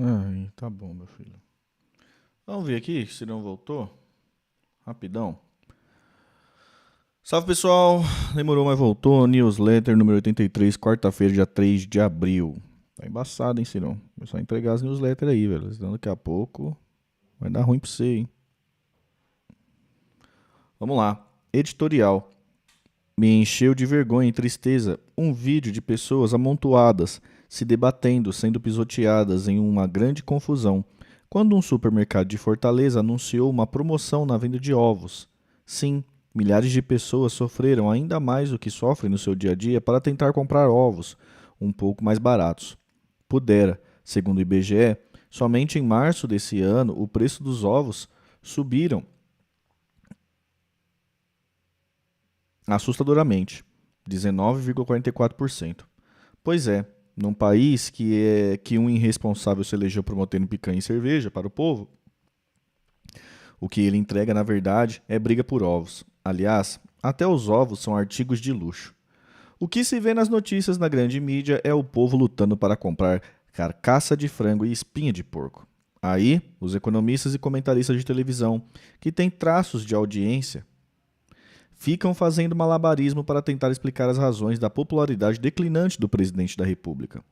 Ai, tá bom, meu filho. Vamos ver aqui se não voltou. Rapidão. Salve, pessoal. Demorou, mas voltou. Newsletter número 83, quarta-feira, dia 3 de abril. Tá embaçado, hein, Cirão? Começar a entregar as newsletters aí, velho. Senão daqui a pouco vai dar ruim pra você, hein? Vamos lá. Editorial. Me encheu de vergonha e tristeza um vídeo de pessoas amontoadas, se debatendo, sendo pisoteadas em uma grande confusão, quando um supermercado de Fortaleza anunciou uma promoção na venda de ovos. Sim, milhares de pessoas sofreram ainda mais do que sofrem no seu dia a dia para tentar comprar ovos, um pouco mais baratos. Pudera, segundo o IBGE, somente em março desse ano o preço dos ovos subiram assustadoramente, 19,44%. Pois é, num país que um irresponsável se elegeu prometendo picanha e cerveja para o povo, o que ele entrega, na verdade, é briga por ovos. Aliás, até os ovos são artigos de luxo. O que se vê nas notícias na grande mídia é o povo lutando para comprar carcaça de frango e espinha de porco. Aí, os economistas e comentaristas de televisão, que têm traços de audiência, ficam fazendo malabarismo para tentar explicar as razões da popularidade declinante do presidente da República,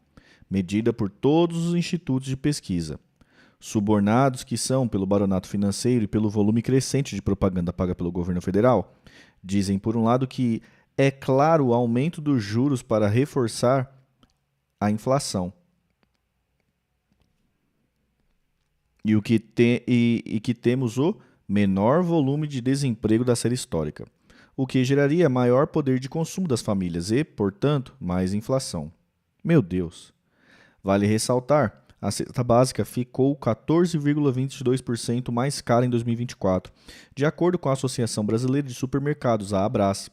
medida por todos os institutos de pesquisa. Subornados que são pelo baronato financeiro e pelo volume crescente de propaganda paga pelo governo federal, dizem, por um lado, que é claro o aumento dos juros para reforçar a inflação e que temos o menor volume de desemprego da série histórica, o que geraria maior poder de consumo das famílias e, portanto, mais inflação. Meu Deus! Vale ressaltar, a cesta básica ficou 14,22% mais cara em 2024, de acordo com a Associação Brasileira de Supermercados, a Abras.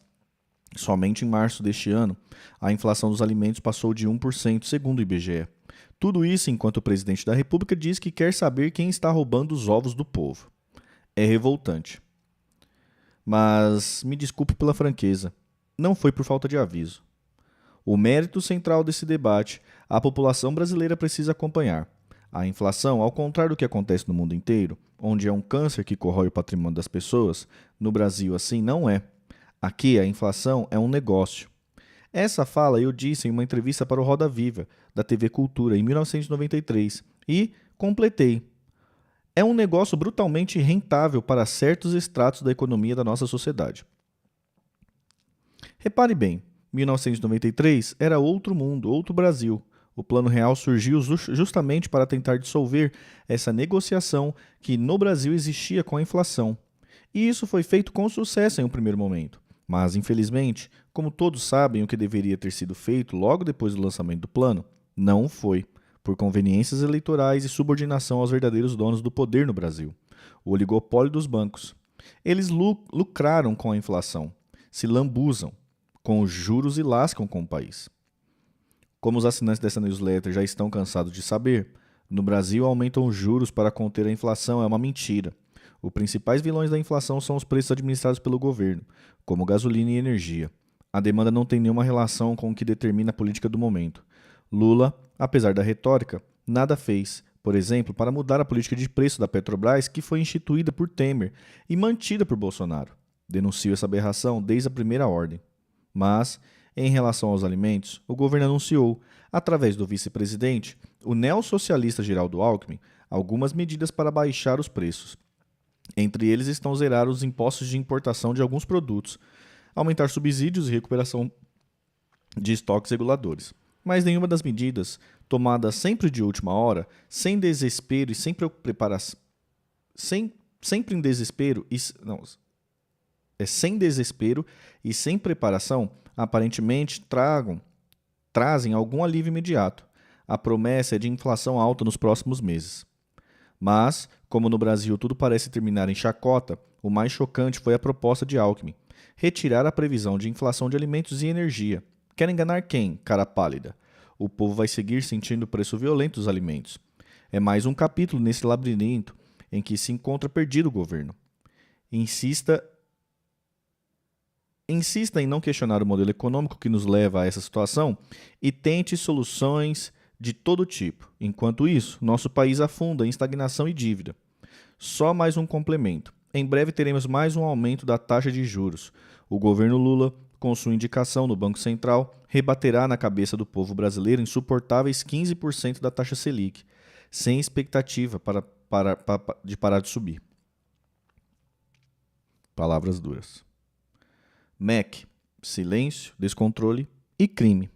Somente em março deste ano, a inflação dos alimentos passou de 1%, segundo o IBGE. Tudo isso enquanto o presidente da República diz que quer saber quem está roubando os ovos do povo. É revoltante. Mas me desculpe pela franqueza, não foi por falta de aviso. O mérito central desse debate, a população brasileira precisa acompanhar. A inflação, ao contrário do que acontece no mundo inteiro, onde é um câncer que corrói o patrimônio das pessoas, no Brasil assim não é. Aqui a inflação é um negócio. Essa fala eu disse em uma entrevista para o Roda Viva, da TV Cultura, em 1993, e completei. É um negócio brutalmente rentável para certos estratos da economia da nossa sociedade. Repare bem, 1993 era outro mundo, outro Brasil. O Plano Real surgiu justamente para tentar dissolver essa negociação que no Brasil existia com a inflação. E isso foi feito com sucesso em um primeiro momento. Mas, infelizmente, como todos sabem o que deveria ter sido feito logo depois do lançamento do plano, não foi, por conveniências eleitorais e subordinação aos verdadeiros donos do poder no Brasil, o oligopólio dos bancos. Eles lucraram com a inflação, se lambuzam com os juros e lascam com o país. Como os assinantes dessa newsletter já estão cansados de saber, no Brasil aumentam os juros para conter a inflação é uma mentira. Os principais vilões da inflação são os preços administrados pelo governo, como gasolina e energia. A demanda não tem nenhuma relação com o que determina a política do momento. Lula, apesar da retórica, nada fez, por exemplo, para mudar a política de preço da Petrobras, que foi instituída por Temer e mantida por Bolsonaro. Denuncio essa aberração desde a primeira ordem. Mas, em relação aos alimentos, o governo anunciou, através do vice-presidente, o neossocialista Geraldo Alckmin, algumas medidas para baixar os preços. Entre eles estão zerar os impostos de importação de alguns produtos, aumentar subsídios e recuperação de estoques reguladores. Mas nenhuma das medidas, tomadas sempre de última hora, sem desespero e sem preparação, sempre em desespero e sem desespero e sem preparação, aparentemente trazem algum alívio imediato. A promessa é de inflação alta nos próximos meses. Mas, como no Brasil tudo parece terminar em chacota, o mais chocante foi a proposta de Alckmin: retirar a previsão de inflação de alimentos e energia. Quer enganar quem, cara pálida? O povo vai seguir sentindo o preço violento dos alimentos. É mais um capítulo nesse labirinto em que se encontra perdido o governo. Insista em não questionar o modelo econômico que nos leva a essa situação e tente soluções de todo tipo. Enquanto isso, nosso país afunda em estagnação e dívida. Só mais um complemento. Em breve teremos mais um aumento da taxa de juros. O governo Lula, com sua indicação no Banco Central, rebaterá na cabeça do povo brasileiro insuportáveis 15% da taxa Selic, sem expectativa de parar de subir. Palavras duras. MEC, silêncio, descontrole e crime.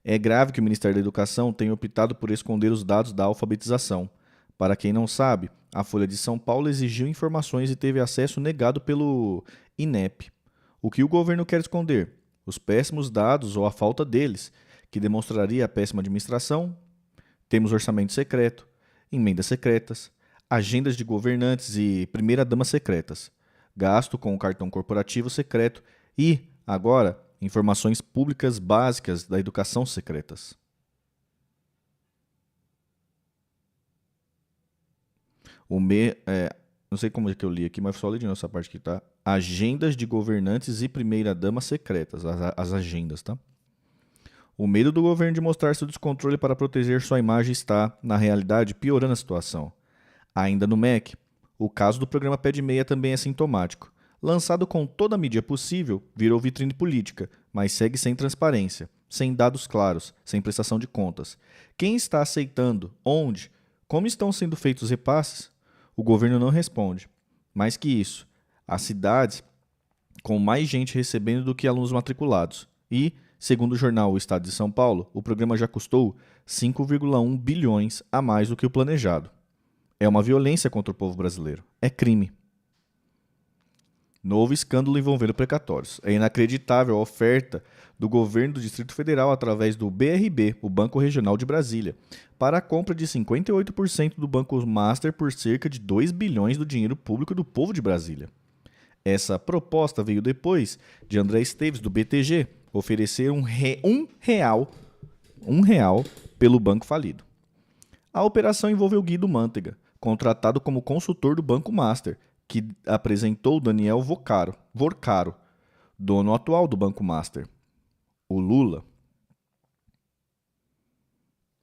É grave que o Ministério da Educação tenha optado por esconder os dados da alfabetização. Para quem não sabe, a Folha de São Paulo exigiu informações e teve acesso negado pelo INEP. O que o governo quer esconder? Os péssimos dados ou a falta deles, que demonstraria a péssima administração? Temos orçamento secreto, emendas secretas, agendas de governantes e primeira-dama secretas, gasto com o cartão corporativo secreto e, agora, informações públicas básicas da educação secretas. Não sei como é que eu li aqui, mas só li de novo essa parte aqui, tá? Agendas de governantes e primeira-dama secretas, as agendas, tá? O medo do governo de mostrar seu descontrole para proteger sua imagem está, na realidade, piorando a situação. Ainda no MEC, o caso do programa Pé de Meia também é sintomático. Lançado com toda a mídia possível, virou vitrine política, mas segue sem transparência, sem dados claros, sem prestação de contas. Quem está aceitando? Onde? Como estão sendo feitos os repasses? O governo não responde. Mais que isso, as cidades com mais gente recebendo do que alunos matriculados. E, segundo o jornal O Estado de São Paulo, o programa já custou 5,1 bilhões a mais do que o planejado. É uma violência contra o povo brasileiro. É crime. Novo escândalo envolvendo precatórios. É inacreditável a oferta do governo do Distrito Federal através do BRB, o Banco Regional de Brasília, para a compra de 58% do Banco Master por cerca de 2 bilhões do dinheiro público do povo de Brasília. Essa proposta veio depois de André Esteves, do BTG, oferecer um real pelo banco falido. A operação envolveu Guido Mantega, contratado como consultor do Banco Master, que apresentou Daniel Vorcaro, dono atual do Banco Master. O Lula,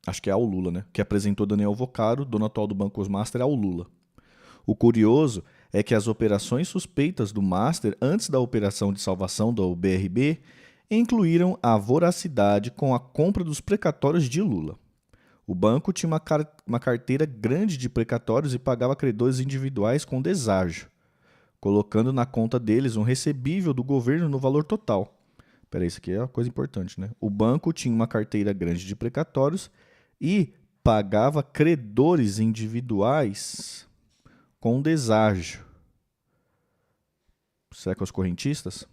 acho que é ao Lula, né? Que apresentou Daniel Vorcaro, dono atual do Banco Master, ao Lula. O curioso é que as operações suspeitas do Master antes da operação de salvação do BRB incluíram a voracidade com a compra dos precatórios de Lula. O banco tinha uma carteira grande de precatórios e pagava credores individuais com deságio, colocando na conta deles um recebível do governo no valor total. Peraí, isso aqui é uma coisa importante, né? O banco tinha uma carteira grande de precatórios e pagava credores individuais com deságio. Será que é os correntistas?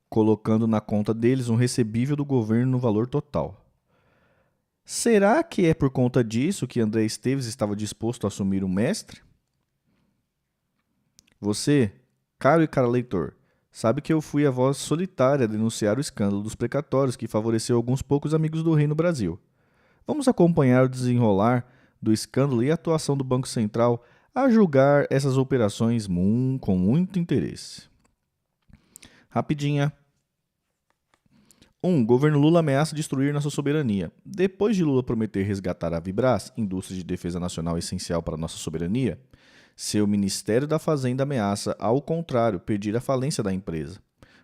Colocando na conta deles um recebível do governo no valor total. Será que é por conta disso que André Esteves estava disposto a assumir o mestre? Você, caro e cara leitor, sabe que eu fui a voz solitária a denunciar o escândalo dos precatórios que favoreceu alguns poucos amigos do rei no Brasil. Vamos acompanhar o desenrolar do escândalo e a atuação do Banco Central a julgar essas operações com muito interesse. Rapidinha. 1. Governo Lula ameaça destruir nossa soberania. Depois de Lula prometer resgatar a Vibras, indústria de defesa nacional essencial para nossa soberania, seu Ministério da Fazenda ameaça, ao contrário, pedir a falência da empresa.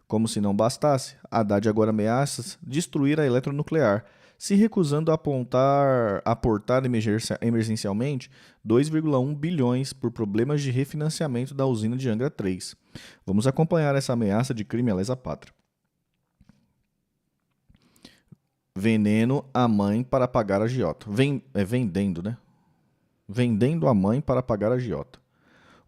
Como se não bastasse, Haddad agora ameaça destruir a eletronuclear, se recusando a aportar emergencialmente 2,1 bilhões por problemas de refinanciamento da usina de Angra 3. Vamos acompanhar essa ameaça de crime à lesa pátria. Veneno a mãe para pagar a agiota. Vendendo, né? Vendendo a mãe para pagar a agiota.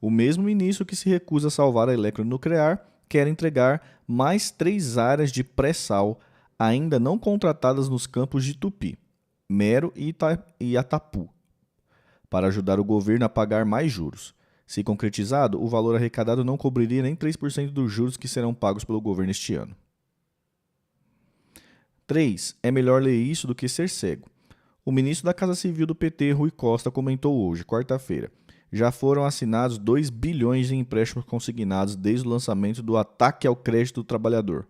O mesmo ministro que se recusa a salvar a eletronuclear quer entregar mais 3 áreas de pré-sal ainda não contratadas nos campos de Tupi, Mero e Atapu, para ajudar o governo a pagar mais juros. Se concretizado, o valor arrecadado não cobriria nem 3% dos juros que serão pagos pelo governo este ano. 3. É melhor ler isso do que ser cego. O ministro da Casa Civil do PT, Rui Costa, comentou hoje, quarta-feira. Já foram assinados 2 bilhões em empréstimos consignados desde o lançamento do ataque ao crédito do trabalhador.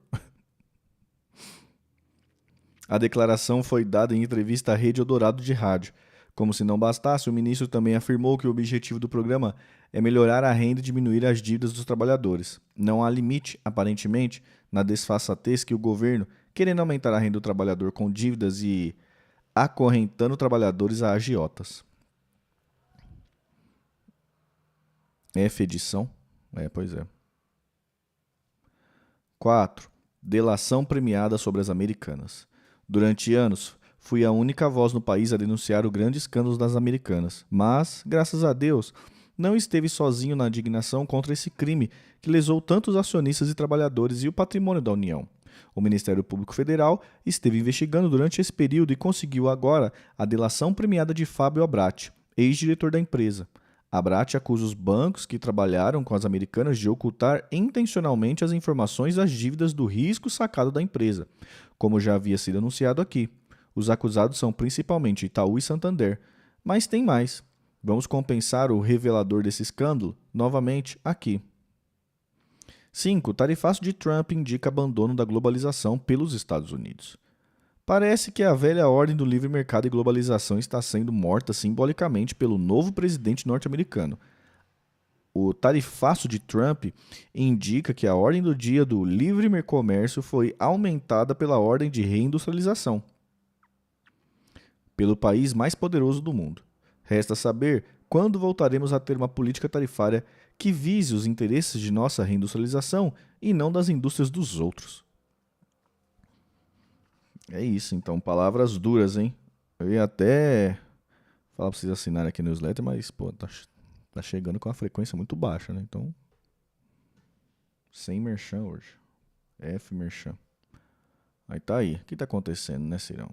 A declaração foi dada em entrevista à Rede Eldorado de rádio. Como se não bastasse, o ministro também afirmou que o objetivo do programa é melhorar a renda e diminuir as dívidas dos trabalhadores. Não há limite, aparentemente, na desfaçatez que o governo, querendo aumentar a renda do trabalhador com dívidas e acorrentando trabalhadores a agiotas. F edição? Pois é. 4. Delação premiada sobre as americanas. Durante anos, fui a única voz no país a denunciar o grande escândalo das americanas, mas, graças a Deus, não esteve sozinho na indignação contra esse crime que lesou tantos acionistas e trabalhadores e o patrimônio da União. O Ministério Público Federal esteve investigando durante esse período e conseguiu agora a delação premiada de Fábio Abratti, ex-diretor da empresa. Abratti acusa os bancos que trabalharam com as americanas de ocultar intencionalmente as informações das dívidas do risco sacado da empresa, como já havia sido anunciado aqui. Os acusados são principalmente Itaú e Santander, mas tem mais. Vamos compensar o revelador desse escândalo novamente aqui. 5. Tarifaço de Trump indica abandono da globalização pelos Estados Unidos. Parece que a velha ordem do livre mercado e globalização está sendo morta simbolicamente pelo novo presidente norte-americano. O tarifaço de Trump indica que a ordem do dia do livre comércio foi aumentada pela ordem de reindustrialização, pelo país mais poderoso do mundo. Resta saber quando voltaremos a ter uma política tarifária que vise os interesses de nossa reindustrialização e não das indústrias dos outros. É isso, então. Palavras duras, hein? Eu ia até falar pra vocês assinarem aqui a newsletter, mas, pô, tá chegando com uma frequência muito baixa, né? Então, sem merchan hoje. F merchan. Aí tá aí. O que tá acontecendo, né, Cirão?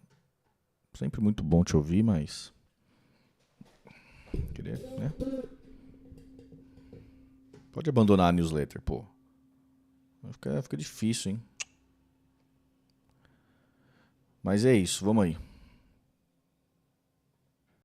Sempre muito bom te ouvir, mas... Queria, né? Pode abandonar a newsletter, pô. Fica difícil, hein? Mas é isso, vamos aí.